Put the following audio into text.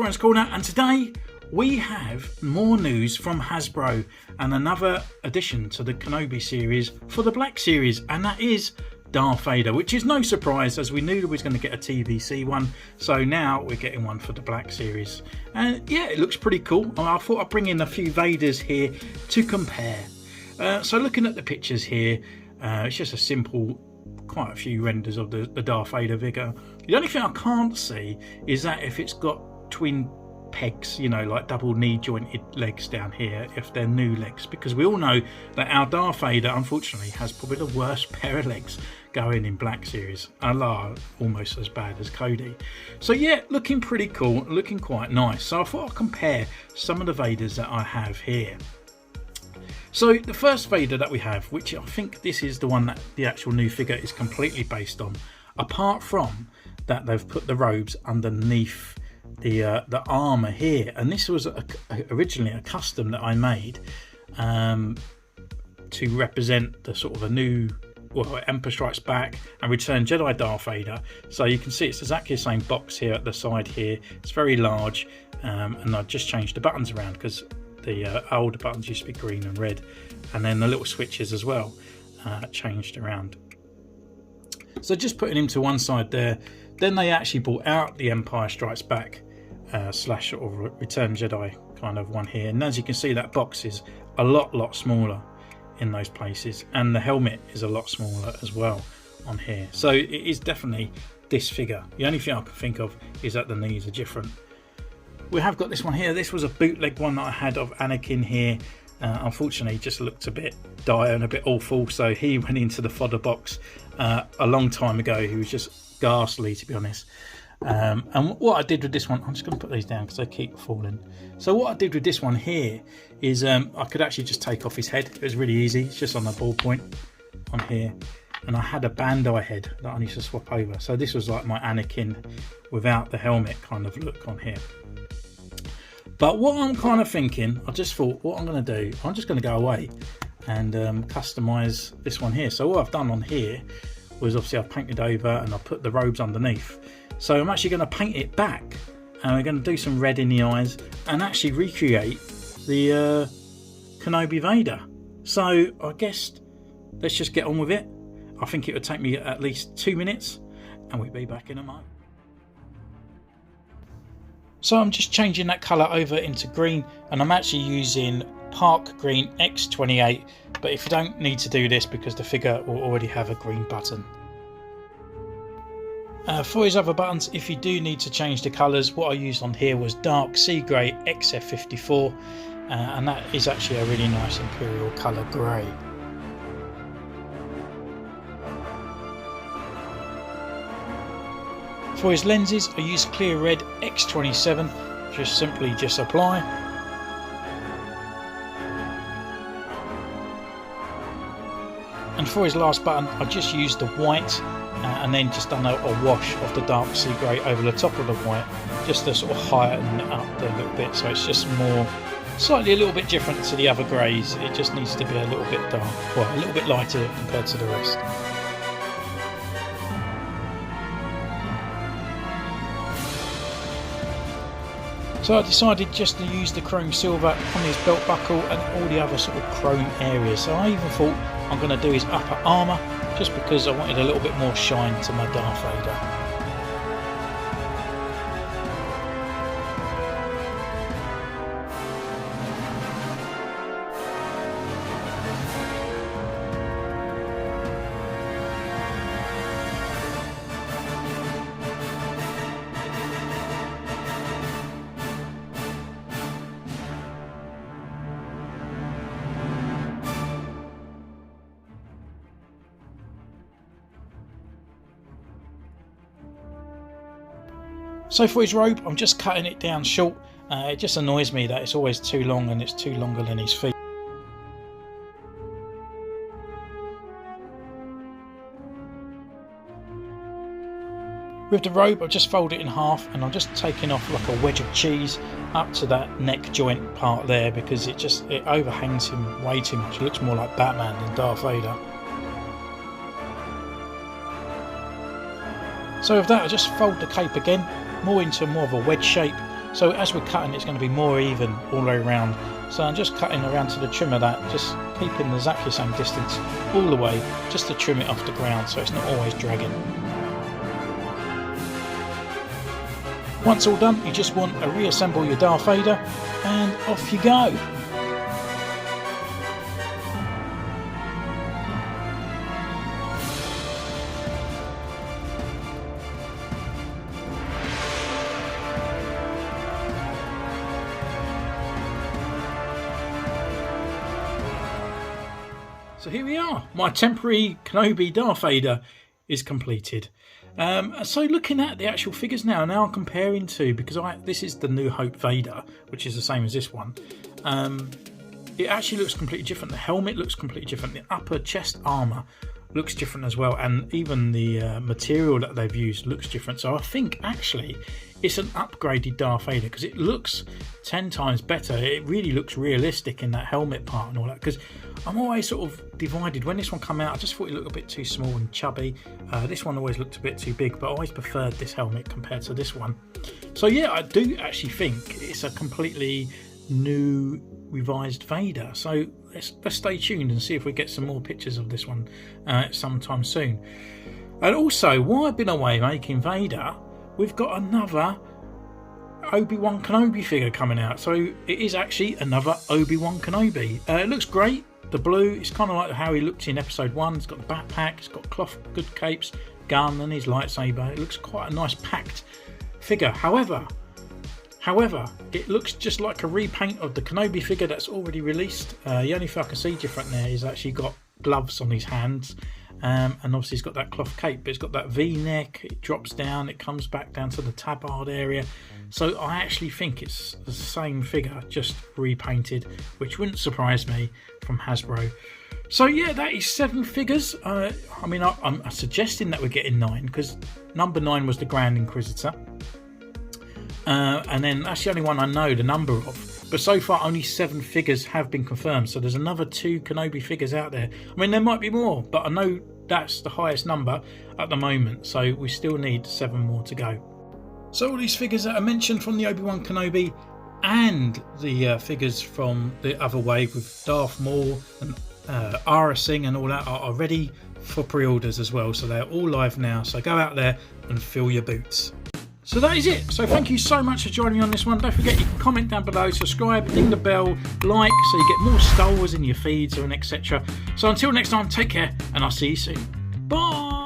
Centurions Corner, and today we have more news from Hasbro and another addition to the Kenobi series for the Black Series, and that is Darth Vader, which is no surprise as we knew we was going to get a TVC one, so now we're getting one for the Black Series. And yeah, it looks pretty cool. I thought I'd bring in a few Vaders here to compare. So looking at the pictures here, it's just a simple, quite a few renders of the Darth Vader figure. The only thing I can't see is that if it's got twin pegs, you know, like double knee jointed legs down here, if they're new legs, because we all know that our Darth Vader unfortunately has probably the worst pair of legs going in Black Series, almost as bad as Cody. So yeah, looking pretty cool, looking quite nice. So I thought I'd compare some of the Vaders that I have here. So the first Vader that we have, which I think this is the one that the actual new figure is completely based on, apart from that they've put the robes underneath the armor here, and this was originally a custom that I made to represent the sort of a new, well, Empire Strikes Back and Return Jedi Darth Vader. So you can see it's exactly the same box here at the side here. It's very large, and I just changed the buttons around because the older buttons used to be green and red, and then the little switches as well changed around. So just putting him to one side there. Then they actually brought out the Empire Strikes Back slash sort of Return Jedi kind of one here, and as you can see, that box is a lot smaller in those places, and the helmet is a lot smaller as well on here. So it is definitely this figure. The only thing I can think of is that the knees are different. We have got this one here. This was a bootleg one that I had of Anakin here. Unfortunately, just looked a bit dire and a bit awful, so he went into the fodder box a long time ago. He was just ghastly, to be honest. And what I did with this one, I'm just going to put these down because they keep falling. So what I did with this one here is I could actually just take off his head. It was really easy. It's just on the ballpoint on here. And I had a Bandai head that I used to swap over. So this was like my Anakin without the helmet kind of look on here. But what I'm kind of thinking, I just thought what I'm going to do, I'm just going to go away and customize this one here. So what I've done on here was obviously I've painted over and I've put the robes underneath. So I'm actually going to paint it back, and we're going to do some red in the eyes and actually recreate the Kenobi Vader. So I guess let's just get on with it. I think it would take me at least 2 minutes and we'll be back in a moment. So I'm just changing that colour over into green, and I'm actually using Park Green X28, but if you don't need to do this because the figure will already have a green button. For his other buttons, if you do need to change the colours, what I used on here was Dark Sea Grey XF54, and that is actually a really nice Imperial colour grey. For his lenses, I used Clear Red X27, just apply. And for his last button, I just used the white and then just done a wash of the Dark Sea Grey over the top of the white, just to sort of heighten it up a little bit, so it's just more, slightly a little bit different to the other greys. It just needs to be a little bit dark, well, a little bit lighter compared to the rest. So I decided just to use the chrome silver on his belt buckle and all the other sort of chrome areas. So I even thought I'm going to do his upper armour just because I wanted a little bit more shine to my Darth Vader. So for his robe, I'm just cutting it down short. It just annoys me that it's always too long and it's too longer than his feet. With the robe, I've just folded it in half and I'm just taking off like a wedge of cheese up to that neck joint part there, because it overhangs him way too much. It looks more like Batman than Darth Vader. So with that, I just fold the cape again, more into more of a wedge shape, So as we're cutting, it's going to be more even all the way around. So I'm just cutting around to the trim of that, just keeping exactly the same distance all the way, just to trim it off the ground so it's not always dragging. Once all done, you just want to reassemble your Darth Vader and off you go. So here we are, my temporary Kenobi Darth Vader is completed. So looking at the actual figures now I'm comparing to, because this is the New Hope Vader, which is the same as this one. It actually looks completely different. The helmet looks completely different. The upper chest armour looks different as well, and even the material that they've used looks different. So I think actually it's an upgraded Darth Vader, because it looks 10 times better. It really looks realistic in that helmet part and all that, because I'm always sort of divided. When this one came out, I just thought it looked a bit too small and chubby. This one always looked a bit too big, but I always preferred this helmet compared to this one. So yeah, I do actually think it's a completely new revised Vader. So let's stay tuned and see if we get some more pictures of this one sometime soon. And also, while I've been away making Vader, we've got another Obi-Wan Kenobi figure coming out. So it is actually another Obi-Wan Kenobi. It looks great. The blue, it's kind of like how he looked in episode 1. It's got the backpack, it's got cloth, good capes, gun and his lightsaber. It looks quite a nice packed figure. However, it looks just like a repaint of the Kenobi figure that's already released. The only thing I can see different there is actually got gloves on his hands, and obviously he's got that cloth cape, but it's got that V-neck, it drops down, it comes back down to the tabard area. So I actually think it's the same figure, just repainted, which wouldn't surprise me from Hasbro. So yeah, that is 7 figures. I mean, I'm suggesting that we're getting 9, because number 9 was the Grand Inquisitor. And then that's the only one I know the number of. But so far only 7 figures have been confirmed. So there's another 2 Kenobi figures out there. I mean, there might be more, but I know that's the highest number at the moment. So we still need 7 more to go. So all these figures that I mentioned from the Obi-Wan Kenobi and the figures from the other wave with Darth Maul and Aurra Sing and all that are ready for pre-orders as well. So they're all live now. So go out there and fill your boots. So that is it. So thank you so much for joining me on this one. Don't forget, you can comment down below, subscribe, ding the bell, like, so you get more Star Wars in your feeds and etc. So until next time, take care and I'll see you soon. Bye.